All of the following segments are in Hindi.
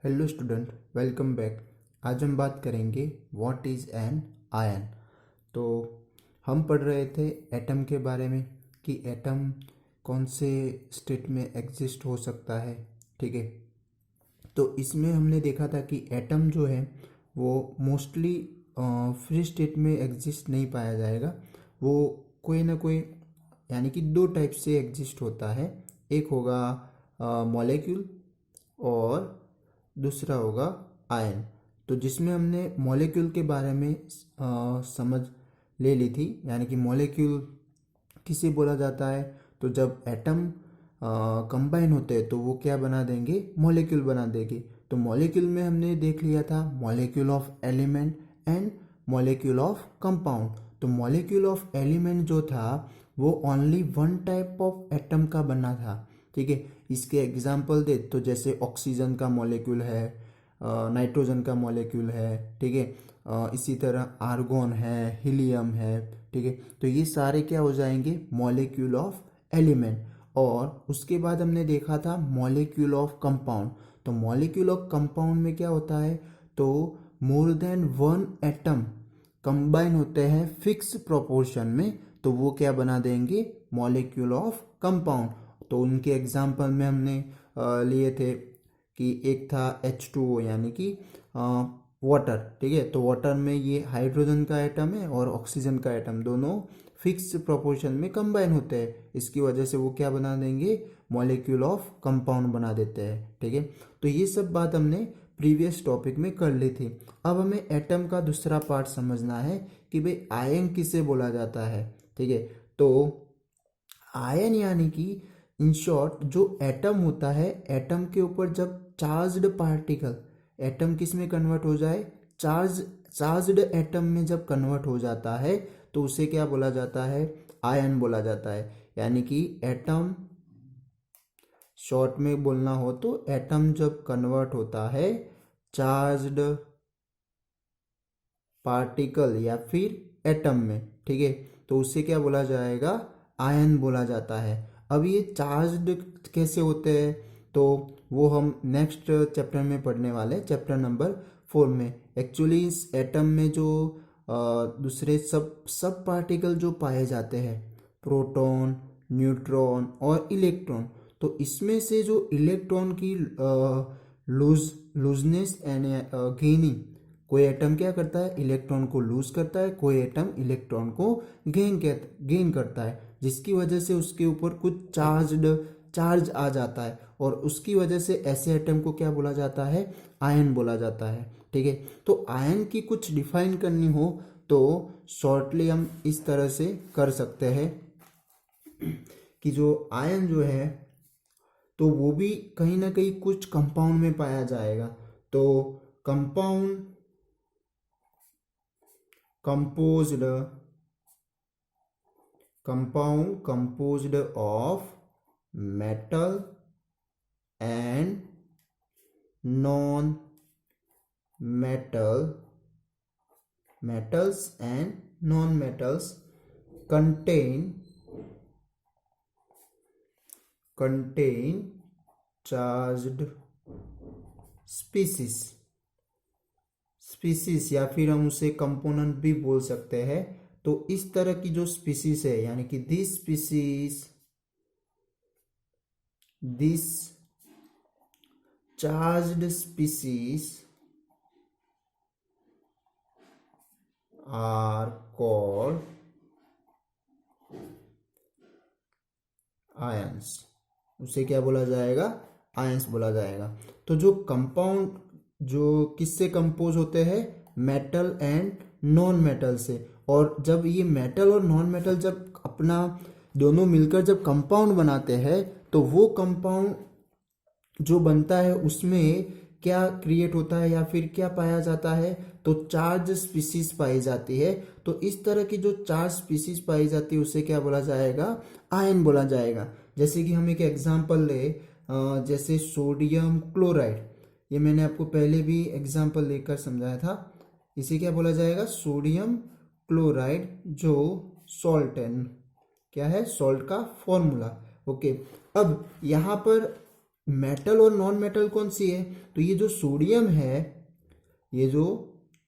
Hello student, welcome back. आज हम बात करेंगे व्हाट इज़ एन आयन। तो हम पढ़ रहे थे एटम के बारे में कि एटम कौन से स्टेट में एग्जिस्ट हो सकता है। ठीक है, तो इसमें हमने देखा था कि एटम जो है वो मोस्टली फ्री स्टेट में एग्जिस्ट नहीं पाया जाएगा। वो कोई ना कोई यानी कि दो टाइप से एग्जिस्ट होता है। एक होगा मॉलिक्यूल और दूसरा होगा आयन। तो जिसमें हमने मॉलिक्यूल के बारे में समझ ले ली थी, यानी कि मॉलिक्यूल किसे बोला जाता है। तो जब एटम कंबाइन होते हैं तो वो क्या बना देंगे, मॉलिक्यूल बना देंगे। तो मॉलिक्यूल में हमने देख लिया था molecule of element and molecule of compound. तो मॉलिक्यूल ऑफ एलिमेंट जो था वो only one type of atom का बना था। ठीक है, इसके एग्जाम्पल दे तो जैसे ऑक्सीजन का मॉलिक्यूल है, नाइट्रोजन का मॉलिक्यूल है। ठीक है, इसी तरह आर्गोन है, हीलियम है। ठीक है, तो ये सारे क्या हो जाएंगे, मॉलिक्यूल ऑफ एलिमेंट। और उसके बाद हमने देखा था मॉलिक्यूल ऑफ कंपाउंड। तो मॉलिक्यूल ऑफ कंपाउंड में क्या होता है, तो more than one atom combine होते हैं फिक्स प्रोपोर्शन में, तो वो क्या बना देंगे, मॉलिक्यूल ऑफ कंपाउंड। तो उनके एग्जाम्पल में हमने लिए थे कि एक था H2O यानी कि वाटर। ठीक है, तो वाटर में ये हाइड्रोजन का एटम है और ऑक्सीजन का एटम दोनों फिक्स प्रोपोर्शन में कंबाइन होते हैं। इसकी वजह से वो क्या बना देंगे, मॉलिक्यूल ऑफ कंपाउंड बना देते हैं। ठीक है, तो ये सब बात हमने प्रीवियस टॉपिक में कर ली थी। अब हमें एटम का दूसरा पार्ट समझना है कि भाई आयन किसे बोला जाता है। ठीक है, तो आयन यानी कि इन शॉर्ट जो एटम होता है, एटम के ऊपर जब चार्ज्ड पार्टिकल, एटम किस में कन्वर्ट हो जाए, चार्ज्ड एटम में जब कन्वर्ट हो जाता है तो उसे क्या बोला जाता है, आयन बोला जाता है। यानी कि एटम, शॉर्ट में बोलना हो तो एटम जब कन्वर्ट होता है चार्ज्ड पार्टिकल या फिर एटम में, ठीक है, तो उसे क्या बोला जाएगा, आयन बोला जाता है। अब ये चार्ज्ड कैसे होते हैं तो वो हम नेक्स्ट चैप्टर में पढ़ने वाले, चैप्टर नंबर 4 में। एक्चुअली इस एटम में जो दूसरे सब पार्टिकल जो पाए जाते हैं, प्रोटॉन, न्यूट्रॉन और इलेक्ट्रॉन, तो इसमें से जो इलेक्ट्रॉन की लूजनेस एंड गेनिंग, कोई एटम क्या करता है, इलेक्ट्रॉन को लूज करता है, कोई एटम इलेक्ट्रॉन को गेन करता है, जिसकी वजह से उसके ऊपर कुछ चार्ज आ जाता है और उसकी वजह से ऐसे एटम को क्या बोला जाता है, आयन बोला जाता है। ठीक है, तो आयन की कुछ डिफाइन करनी हो तो शॉर्टली हम इस तरह से कर सकते हैं कि जो आयन जो है तो वो भी कहीं ना कहीं कुछ कंपाउंड में पाया जाएगा। तो compound composed of metal and non metals and non metals contain charged species या फिर हम उसे कंपोनेंट भी बोल सकते हैं। तो इस तरह की जो स्पीसीज है, यानी कि this charged species are called ions. उसे क्या बोला जाएगा, आयंस बोला जाएगा। तो जो कंपाउंड जो किससे कंपोज होते हैं, मेटल एंड नॉन मेटल से। और जब ये मेटल और नॉन मेटल जब अपना दोनों मिलकर जब कंपाउंड बनाते हैं तो वो कंपाउंड जो बनता है उसमें क्या क्रिएट होता है या फिर क्या पाया जाता है, तो चार्ज स्पीसीज पाई जाती है। तो इस तरह की जो चार्ज स्पीसीज पाई जाती है उसे क्या बोला जाएगा, आयन बोला जाएगा। जैसे कि हम एक एग्जांपल ले, जैसे सोडियम क्लोराइड, ये मैंने आपको पहले भी एग्जांपल लेकर समझाया था। इसे क्या बोला जाएगा, सोडियम क्लोराइड, जो सॉल्ट है, क्या है, सॉल्ट का फॉर्मूला। ओके, अब यहाँ पर मेटल और नॉन मेटल कौन सी है? तो ये जो सोडियम है, ये जो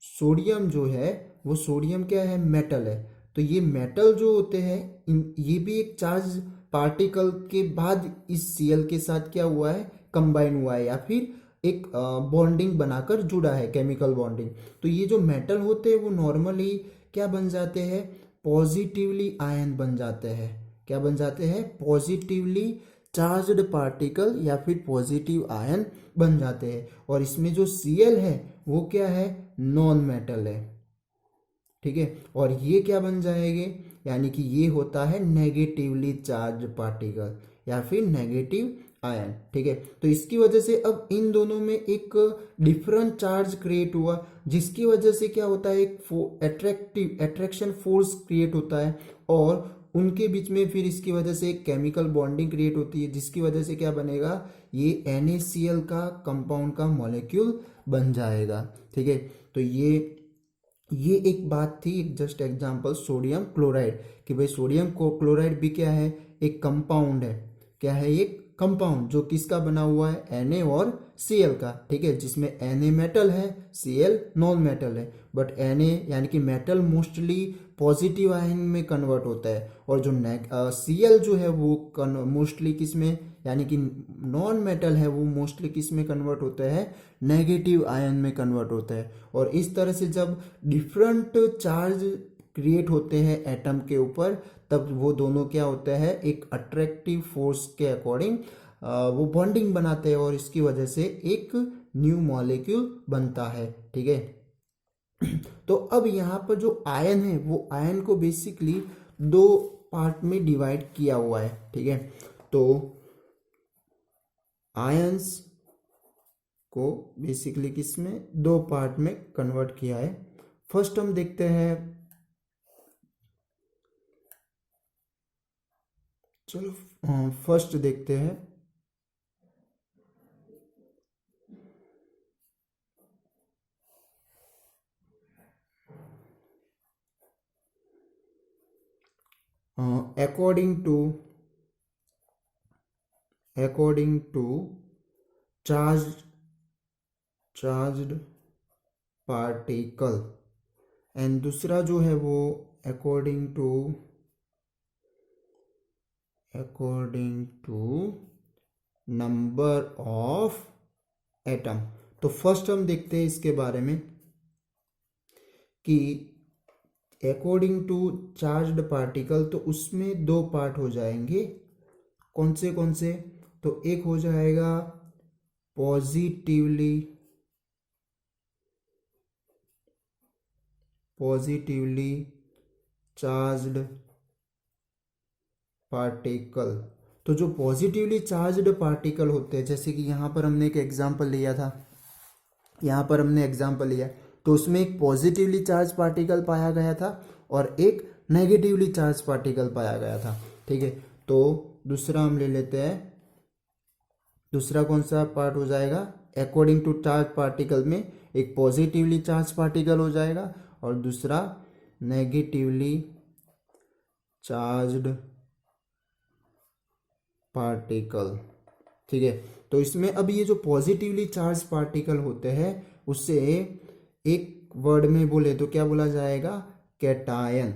सोडियम जो है वो सोडियम क्या है? मेटल है। तो ये मेटल जो होते हैं ये भी एक चार्ज पार्टिकल के बाद इस Cl के साथ क्या हुआ है? कंबाइन हुआ है या फिर एक बॉन्डिंग बनाकर जुड़ा है, केमिकल बॉन्डिंग। तो ये जो मेटल होते हैं वो नॉर्मली क्या बन जाते हैं? पॉजिटिवली आयन बन जाते हैं। क्या बन जाते हैं? पॉजिटिवली चार्ज्ड पार्टिकल या फिर पॉजिटिव आयन बन जाते हैं। और इसमें जो Cl है वो क्या है? नॉन मेटल है। ठीक है, और ये क्या बन जाएंगे? यानी कि ये होता है नेगेटिवली चार्ज पार्टिकल या फिर नेगेटिव आयन। ठीक है, तो इसकी वजह से अब इन दोनों में एक डिफरेंट चार्ज क्रिएट हुआ, जिसकी वजह से क्या होता है? एक अट्रैक्शन फोर्स क्रिएट होता है और उनके बीच में फिर इसकी वजह से एक केमिकल बॉन्डिंग क्रिएट होती है, जिसकी वजह से क्या बनेगा? ये NaCl का कंपाउंड का मॉलिक्यूल बन जाएगा। ठीक है, तो ये एक बात थी, जस्ट एग्जांपल सोडियम क्लोराइड, कि भाई सोडियम को क्लोराइड भी क्या है? एक कंपाउंड है। क्या है? एक कंपाउंड जो किसका बना हुआ है? Na और Cl का। ठीक है, जिसमें Na मेटल है, Cl नॉन मेटल है। बट Na यानी कि मेटल मोस्टली पॉजिटिव आयन में कन्वर्ट होता है, और जो Cl जो है वो मोस्टली किस में, यानी कि नॉन मेटल है, वो मोस्टली किस में कन्वर्ट होता है? नेगेटिव आयन में कन्वर्ट होता है। और इस तरह से जब डिफरेंट चार्ज क्रिएट होते हैं एटम के ऊपर, तब वो दोनों क्या होता है? एक अट्रैक्टिव फोर्स के अकॉर्डिंग वो बॉन्डिंग बनाते हैं और इसकी वजह से एक न्यू मॉलिक्यूल बनता है। ठीक है, तो अब यहाँ पर जो आयन है वो आयन को बेसिकली दो पार्ट में डिवाइड किया हुआ है। ठीक है, तो आयंस को बेसिकली किसमें? दो पार्ट में कन्वर्ट किया है। फर्स्ट हम देखते हैं, चलो फर्स्ट देखते हैं according to charged particle, and दूसरा जो है वो according to number of atom. तो फर्स्ट हम देखते हैं इसके बारे में कि अकॉर्डिंग टू चार्ज्ड पार्टिकल, तो उसमें दो पार्ट हो जाएंगे। कौन से? तो एक हो जाएगा पॉजिटिवली चार्ज्ड पार्टिकल। तो जो पॉजिटिवली चार्ज्ड पार्टिकल होते हैं, जैसे कि यहाँ पर हमने एक एग्जांपल लिया था, तो उसमें एक पॉजिटिवली चार्ज पार्टिकल पाया गया था और एक नेगेटिवली चार्ज पार्टिकल पाया गया था। ठीक है, तो दूसरा हम ले लेते हैं। दूसरा कौन सा पार्ट हो जाएगा? अकॉर्डिंग टू चार्ज पार्टिकल में एक पॉजिटिवली चार्ज पार्टिकल हो जाएगा और दूसरा नेगेटिवली चार्ज्ड पार्टिकल। ठीक है, तो इसमें अब ये जो पॉजिटिवली चार्ज पार्टिकल होते हैं, उससे एक वर्ड में बोले तो क्या बोला जाएगा? कैटायन।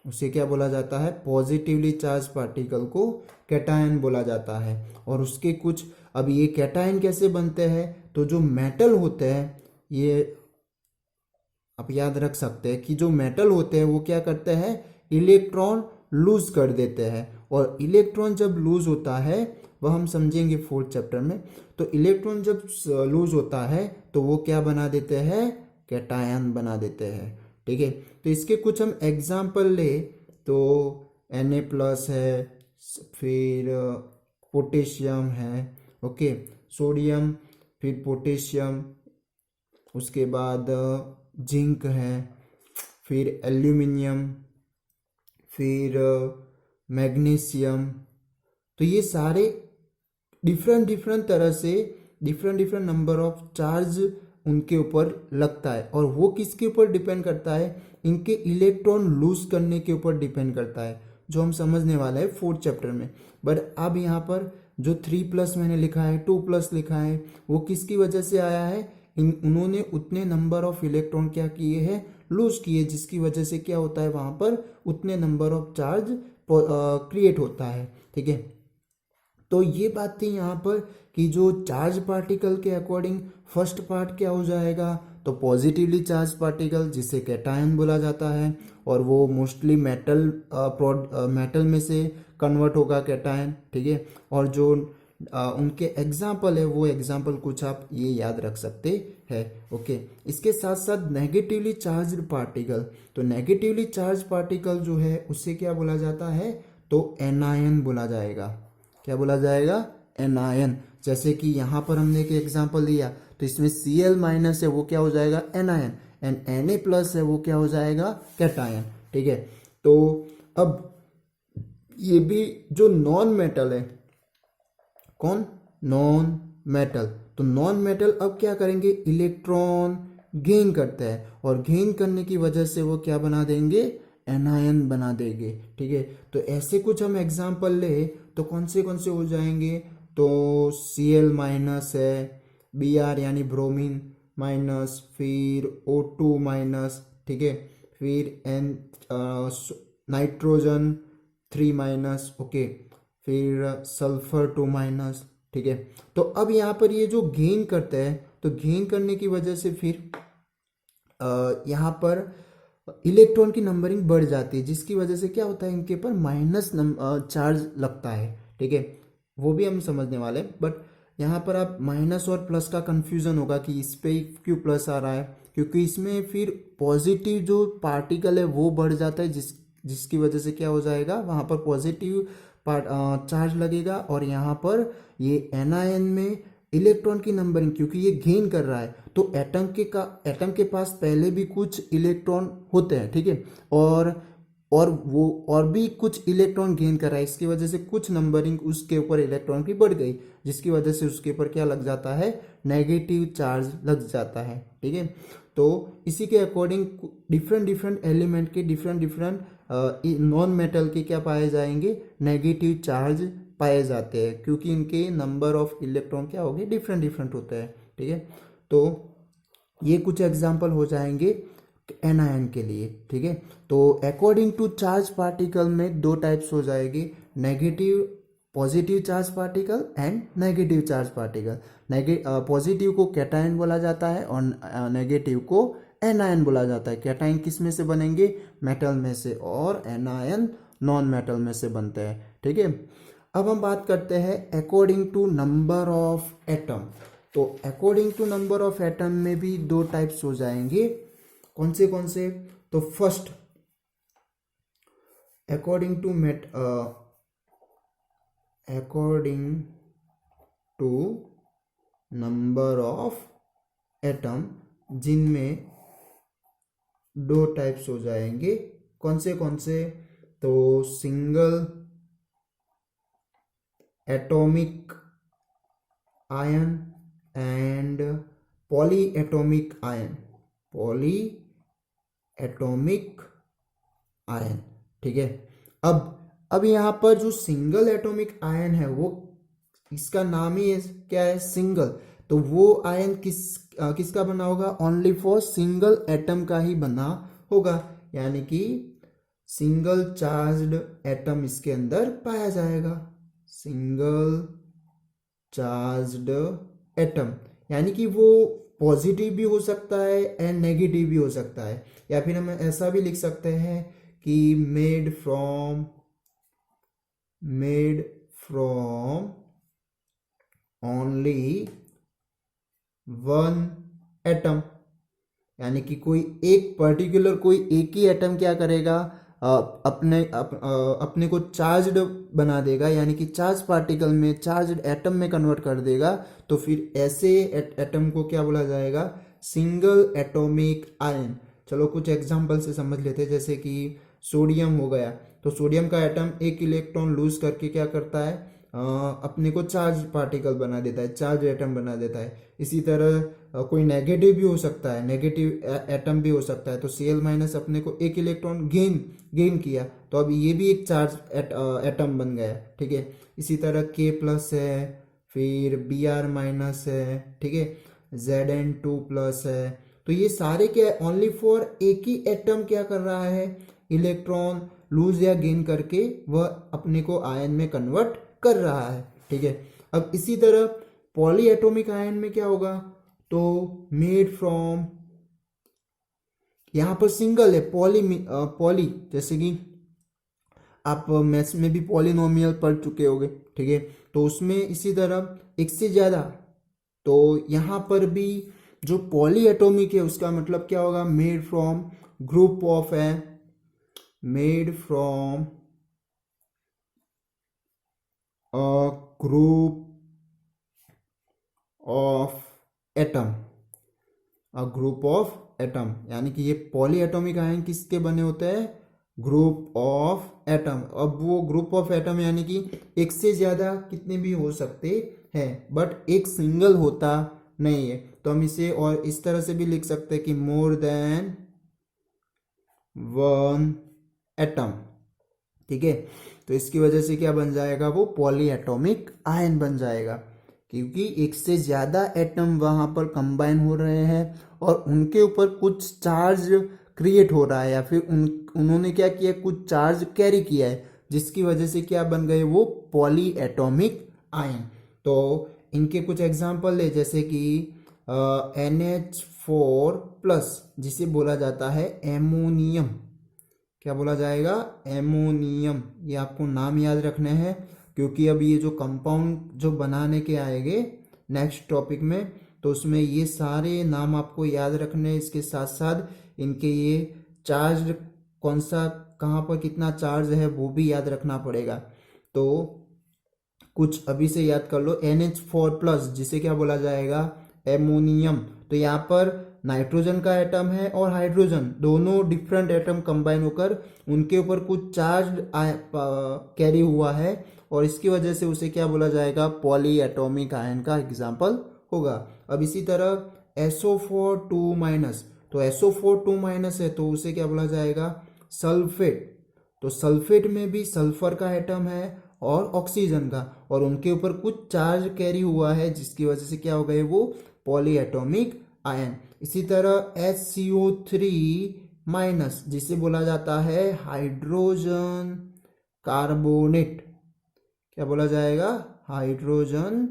उसे क्या बोला जाता है? पॉजिटिवली चार्ज पार्टिकल को कैटायन बोला जाता है। और उसके कुछ, अब ये कैटायन कैसे बनते हैं? तो जो मेटल होते हैं, ये आप याद रख सकते हैं कि जो मेटल होते हैं वो क्या करते हैं? इलेक्ट्रॉन लूज कर देते हैं, और इलेक्ट्रॉन जब लूज होता है, वह हम समझेंगे फोर्थ चैप्टर में। तो इलेक्ट्रॉन जब लूज होता है तो वो क्या बना देते हैं? कैटायन बना देते हैं। ठीक है, तो इसके कुछ हम एग्जाम्पल ले तो Na+ है, फिर पोटेशियम है, ओके, सोडियम, फिर पोटेशियम, उसके बाद जिंक है, फिर एल्यूमिनियम, फिर मैग्नीशियम। तो ये सारे डिफरेंट तरह से डिफरेंट नंबर ऑफ चार्ज उनके ऊपर लगता है, और वो किसके ऊपर डिपेंड करता है? इनके इलेक्ट्रॉन लूज करने के ऊपर डिपेंड करता है, जो हम समझने वाला है फोर्थ चैप्टर में। बट अब यहाँ पर जो 3+ मैंने लिखा है, 2+ लिखा है, वो किसकी वजह से आया है? उन्होंने उतने नंबर ऑफ इलेक्ट्रॉन क्या किए हैं, लूज किए, जिसकी वजह से क्या होता है वहां पर उतने नंबर ऑफ चार्ज क्रिएट होता है। ठीक है, तो ये बात थी यहाँ पर कि जो चार्ज पार्टिकल के अकॉर्डिंग फर्स्ट पार्ट क्या हो जाएगा, तो पॉजिटिवली चार्ज पार्टिकल जिसे कैटायन बोला जाता है, और वो मोस्टली मेटल में से कन्वर्ट होगा कैटायन। ठीक है, और जो उनके एग्जाम्पल है वो एग्जाम्पल कुछ आप ये याद रख सकते हैं। ओके, इसके साथ साथ नेगेटिवली चार्ज पार्टिकल, तो नेगेटिवली चार्ज पार्टिकल जो है उससे क्या बोला जाता है, तो एनायन बोला जाएगा। क्या बोला जाएगा? एनायन। जैसे कि यहाँ पर हमने एक एग्जांपल दिया, तो इसमें Cl- है वो क्या हो जाएगा? एनायन, एंड Na+ है वो क्या हो जाएगा? कैटायन। ठीक है, तो अब ये भी जो नॉन मेटल है, कौन? Non metal. तो नॉन मेटल अब क्या करेंगे? इलेक्ट्रॉन गेन करते हैं, और गेन करने की वजह से वो क्या बना देंगे? एनायन बना देंगे। ठीक है, तो ऐसे कुछ हम एग्जांपल ले तो कौन से हो जाएंगे? तो Cl- है, Br यानी ब्रोमीन माइनस, फिर O2-, ठीक है, फिर N नाइट्रोजन 3-, ओके, फिर सल्फर 2-। ठीक है, तो अब यहाँ पर ये जो गेन करते हैं, तो गेन करने की वजह से फिर यहाँ पर इलेक्ट्रॉन की नंबरिंग बढ़ जाती है, जिसकी वजह से क्या होता है, इनके ऊपर माइनस चार्ज लगता है। ठीक है, वो भी हम समझने वाले हैं, बट यहाँ पर आप माइनस और प्लस का कंफ्यूजन होगा कि इस पे क्यों प्लस आ रहा है, क्योंकि इसमें फिर पॉजिटिव जो पार्टिकल है वो बढ़ जाता है, जिसकी वजह से क्या हो जाएगा, वहाँ पर पॉजिटिव चार्ज लगेगा, और यहाँ पर ये एनायन में इलेक्ट्रॉन की नंबरिंग, क्योंकि ये गेन कर रहा है, तो एटम के पास पहले भी कुछ इलेक्ट्रॉन होते हैं। ठीक है, और वो और भी कुछ इलेक्ट्रॉन गेन कर रहा है, इसकी वजह से कुछ नंबरिंग उसके ऊपर इलेक्ट्रॉन की बढ़ गई, जिसकी वजह से उसके ऊपर क्या लग जाता है? नेगेटिव चार्ज लग जाता है। ठीक है, तो इसी के अकॉर्डिंग डिफरेंट एलिमेंट के डिफरेंट नॉन मेटल के क्या पाए जाएंगे? नेगेटिव चार्ज पाए जाते हैं, क्योंकि इनके नंबर ऑफ इलेक्ट्रॉन क्या हो गए? डिफरेंट होते हैं। ठीक है, तो ये कुछ एग्जाम्पल हो जाएंगे एनायन के लिए। ठीक है, तो अकॉर्डिंग टू चार्ज पार्टिकल में दो टाइप्स हो जाएगी, negative positive charge particle and negative charge particle. Positive को कैटायन बोला जाता है, और नेगेटिव को एनायन बोला जाता है। कैटायन किस में से बनेंगे? मेटल में से, और एनायन नॉन मेटल में से बनते हैं। ठीक है, अब हम बात करते हैं according to number of atom. तो according to number of atom में भी दो टाइप्स हो जाएंगे, कौन से? तो first, according to number of atom, जिनमें दो टाइप्स हो जाएंगे, कौन से? तो single atomic ion and poly atomic ion. ठीक है, अब यहाँ पर जो सिंगल एटॉमिक आयन है, वो इसका नाम ही है क्या है? सिंगल। तो वो आयन किसका बना होगा? ओनली फॉर सिंगल एटम का ही बना होगा, यानी कि सिंगल चार्ज्ड एटम इसके अंदर पाया जाएगा। सिंगल चार्ज्ड एटम, यानी कि वो पॉजिटिव भी हो सकता है एंड नेगेटिव भी हो सकता है, या फिर हम ऐसा भी लिख सकते हैं कि made from only one atom, यानी कि कोई एक ही एटम क्या करेगा? अपने को चार्ज्ड बना देगा, यानी कि चार्ज पार्टिकल में चार्ज्ड एटम में कन्वर्ट कर देगा। तो फिर ऐसे एटम को क्या बोला जाएगा? Single atomic ion. चलो कुछ एग्जांपल से समझ लेते हैं, जैसे कि सोडियम हो गया, तो सोडियम का एटम एक इलेक्ट्रॉन लूज करके क्या करता है? अपने को चार्ज पार्टिकल बना देता है, चार्ज एटम बना देता है। इसी तरह कोई नेगेटिव भी हो सकता है, नेगेटिव एटम भी हो सकता है। तो Cl माइनस अपने को एक इलेक्ट्रॉन गेन किया, तो अब ये भी एक चार्ज एटम बन गया, ठीक है। इसी तरह K प्लस है, फिर Br माइनस है, ठीक है, Zn2 प्लस है। तो ये सारे क्या है, ओनली फॉर एक ही एटम क्या कर रहा है, इलेक्ट्रॉन लूज या गेन करके वह अपने को आयन में कन्वर्ट कर रहा है, ठीक है। अब इसी तरह पॉली एटॉमिक आयन में क्या होगा, तो मेड फ्रॉम, यहां पर सिंगल है, पॉली जैसे कि आप मैथ्स में भी पॉलिनोमियल पढ़ चुके होंगे, ठीक है। तो उसमें इसी तरह एक से ज्यादा, तो यहां पर भी जो पॉली एटॉमिक है उसका मतलब क्या होगा, मेड फ्रॉम ग्रुप ऑफ है, made from a group of atom, a group of atom, यानी कि ये पॉली एटॉमिक आयन किसके बने होते हैं, ग्रुप ऑफ एटम। अब वो ग्रुप ऑफ एटम यानी कि एक से ज्यादा कितने भी हो सकते हैं, बट एक सिंगल होता नहीं है। तो हम इसे और इस तरह से भी लिख सकते हैं कि मोर देन वन एटम, ठीक है। तो इसकी वजह से क्या बन जाएगा, वो पॉली एटॉमिक आयन बन जाएगा, क्योंकि एक से ज्यादा एटम वहां पर कंबाइन हो रहे हैं और उनके ऊपर कुछ चार्ज क्रिएट हो रहा है, या फिर उन्होंने क्या किया, कुछ चार्ज कैरी किया है, जिसकी वजह से क्या बन गए, वो पॉली एटॉमिक आयन। तो इनके कुछ एग्जाम्पल ले, जैसे कि NH4 प्लस, जिसे बोला जाता है एमोनियम, क्या बोला जाएगा, एमोनियम। ये आपको नाम याद रखने हैं, क्योंकि अब ये जो कंपाउंड जो बनाने के आएंगे नेक्स्ट टॉपिक में, तो उसमें ये सारे नाम आपको याद रखने हैं। इसके साथ साथ इनके ये चार्ज कौन सा, कहाँ पर कितना चार्ज है वो भी याद रखना पड़ेगा। तो कुछ अभी से याद कर लो, NH4 प्लस जिसे क्या बोला जाएगा, एमोनियम। तो यहाँ पर नाइट्रोजन का एटम है और हाइड्रोजन, दोनों डिफरेंट एटम कंबाइन होकर उनके ऊपर कुछ चार्ज कैरी हुआ है, और इसकी वजह से उसे क्या बोला जाएगा, पॉली एटॉमिक आयन का एग्जाम्पल होगा। अब इसी तरह SO4 2 माइनस, तो SO4 2 माइनस है तो उसे क्या बोला जाएगा, सल्फेट। तो सल्फेट में भी सल्फर का एटम है और ऑक्सीजन का, और उनके ऊपर कुछ चार्ज कैरी हुआ है, जिसकी वजह से क्या हो गए, वो पॉली एटॉमिक आयन। इसी तरह HCO3 माइनस, जिसे बोला जाता है हाइड्रोजन कार्बोनेट, क्या बोला जाएगा, हाइड्रोजन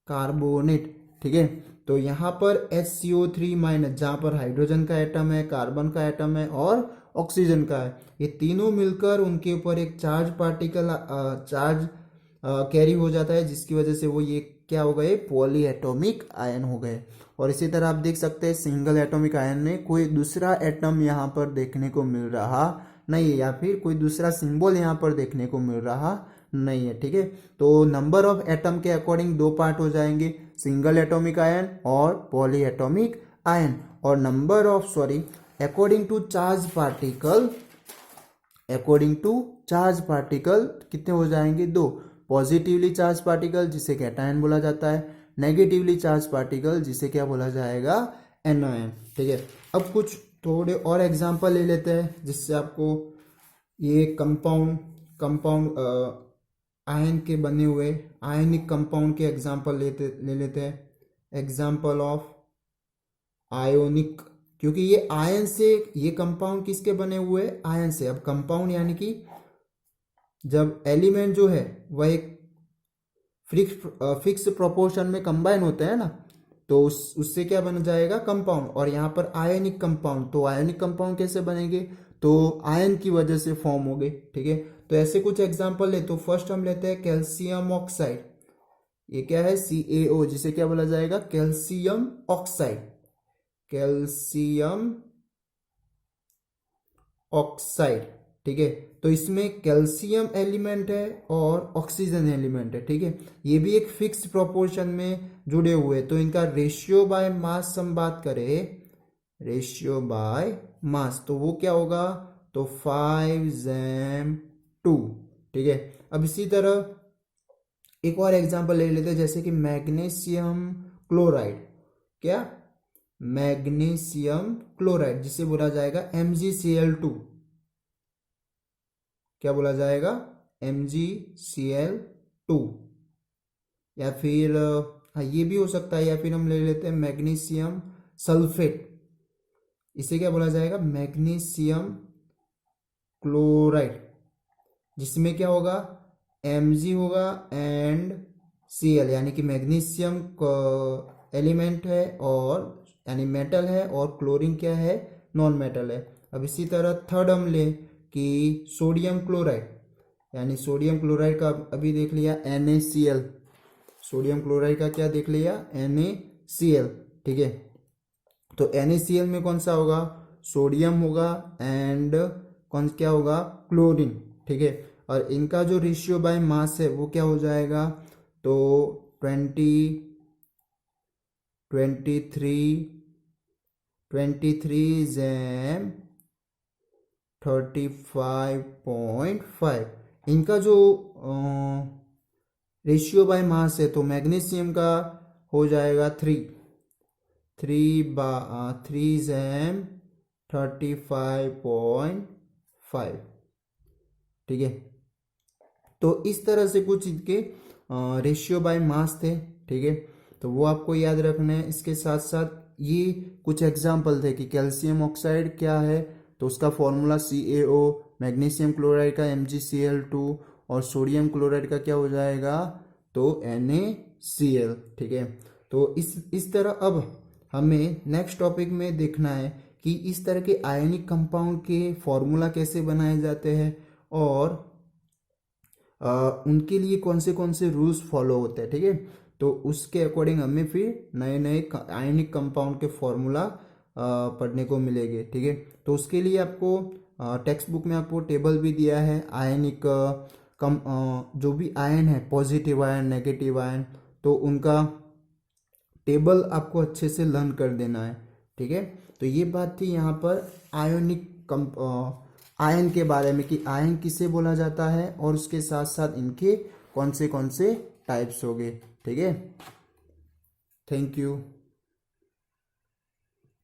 कार्बोनेट, ठीक है। तो यहाँ पर HCO3 माइनस, जहाँ पर हाइड्रोजन का एटम है, कार्बन का एटम है और ऑक्सीजन का है, ये तीनों मिलकर उनके ऊपर एक चार्ज पार्टिकल चार्ज कैरी हो जाता है, जिसकी वजह से वो ये क्या हो गए, पॉली एटॉमिक आयन हो गए। और इसी तरह आप देख सकते हैं सिंगल एटॉमिक आयन में कोई दूसरा एटम यहाँ पर देखने को मिल रहा नहीं है, या फिर कोई दूसरा सिंबल यहाँ पर देखने को मिल रहा नहीं है, ठीक है। तो नंबर ऑफ एटम के अकॉर्डिंग दो पार्ट हो जाएंगे, सिंगल एटॉमिक आयन और पॉली एटॉमिक आयन। और number of according to charge particle, according to charge particle कितने हो जाएंगे, दो। पॉजिटिवली चार्ज पार्टिकल जिसे कैटायन बोला जाता है, नेगेटिवली चार्ज पार्टिकल जिसे क्या बोला जाएगा, एनोयन, ठीक है। अब कुछ थोड़े और एग्जांपल ले लेते हैं, जिससे आपको ये कंपाउंड आयन के बने हुए आयनिक कंपाउंड के एग्जांपल ले लेते हैं। एग्जांपल ऑफ आयोनिक, क्योंकि ये आयन से, ये कंपाउंड किसके बने हुए, आयन से। अब कंपाउंड यानी कि जब एलिमेंट जो है वह एक फिक्स प्रोपोर्शन में कंबाइन होते हैं ना, तो उससे क्या बन जाएगा, कंपाउंड। और यहाँ पर आयनिक कंपाउंड, तो आयनिक कंपाउंड कैसे बनेंगे, तो आयन की वजह से फॉर्म हो गए, ठीक है। तो ऐसे कुछ एग्जांपल ले, तो फर्स्ट हम लेते हैं कैल्शियम ऑक्साइड, ये क्या है, CaO, जिसे क्या बोला जाएगा, कैल्शियम ऑक्साइड, कैल्शियम ऑक्साइड, ठीक है। तो इसमें कैल्शियम एलिमेंट है और ऑक्सीजन एलिमेंट है, ठीक है। ये भी एक फिक्स प्रोपोर्शन में जुड़े हुए, तो इनका रेशियो बाय मास हम बात करें, रेशियो बाय मास, तो वो क्या होगा, तो 5:2, ठीक है। अब इसी तरह एक और एग्जांपल ले लेते हैं, जैसे कि मैग्नीशियम क्लोराइड। क्या? मैग्नीशियम क्लोराइड, जिसे बोला जाएगा MgCl2। क्या बोला जाएगा? MgCl2। या फिर हाँ, ये भी हो सकता है। या फिर हम ले लेते हैं मैग्नीशियम सल्फेट, इसे क्या बोला जाएगा? मैग्नीशियम क्लोराइड, जिसमें क्या होगा? Mg होगा एंड Cl, यानी कि मैग्नीशियम एलिमेंट है और यानी मेटल है, और क्लोरीन क्या है? नॉन मेटल है। अब इसी तरह थर्ड हम ले कि सोडियम क्लोराइड, यानी सोडियम क्लोराइड का अभी देख लिया NaCl। सोडियम क्लोराइड का क्या देख लिया? NaCl। ठीक है, तो NaCl में कौन सा होगा? सोडियम होगा एंड कौन क्या होगा? क्लोरीन। ठीक है, और इनका जो रेशियो बाय मास है वो क्या हो जाएगा? तो 23 जैम 35.5। इनका जो रेशियो बाय मास है, तो मैग्नीशियम का हो जाएगा 3 जैम 35.5। ठीक है, तो इस तरह से कुछ इनके रेशियो बाय मास थे। ठीक है, तो वो आपको याद रखना है। इसके साथ साथ ये कुछ एग्जाम्पल थे कि कैल्शियम ऑक्साइड क्या है, तो उसका फॉर्मूला CaO, मैग्नीशियम क्लोराइड का MgCl2, और सोडियम क्लोराइड का क्या हो जाएगा? तो NaCl। ठीक है, तो इस तरह अब हमें नेक्स्ट टॉपिक में देखना है कि इस तरह के आयनिक कंपाउंड के फॉर्मूला कैसे बनाए जाते हैं, और उनके लिए कौन से रूल्स फॉलो होते हैं। ठीक है, तो उसके अकॉर्डिंग हमें फिर नए नए आयनिक कंपाउंड के फॉर्मूला पढ़ने को मिलेंगे। ठीक है, तो उसके लिए आपको टेक्स्ट बुक में आपको टेबल भी दिया है आयनिक जो भी आयन है, पॉजिटिव आयन, नेगेटिव आयन, तो उनका टेबल आपको अच्छे से लर्न कर देना है। ठीक है, तो ये बात थी यहाँ पर आयन के बारे में कि आयन किसे बोला जाता है, और उसके साथ साथ इनके कौन से टाइप्स हो गए। ठीक है, थैंक यू।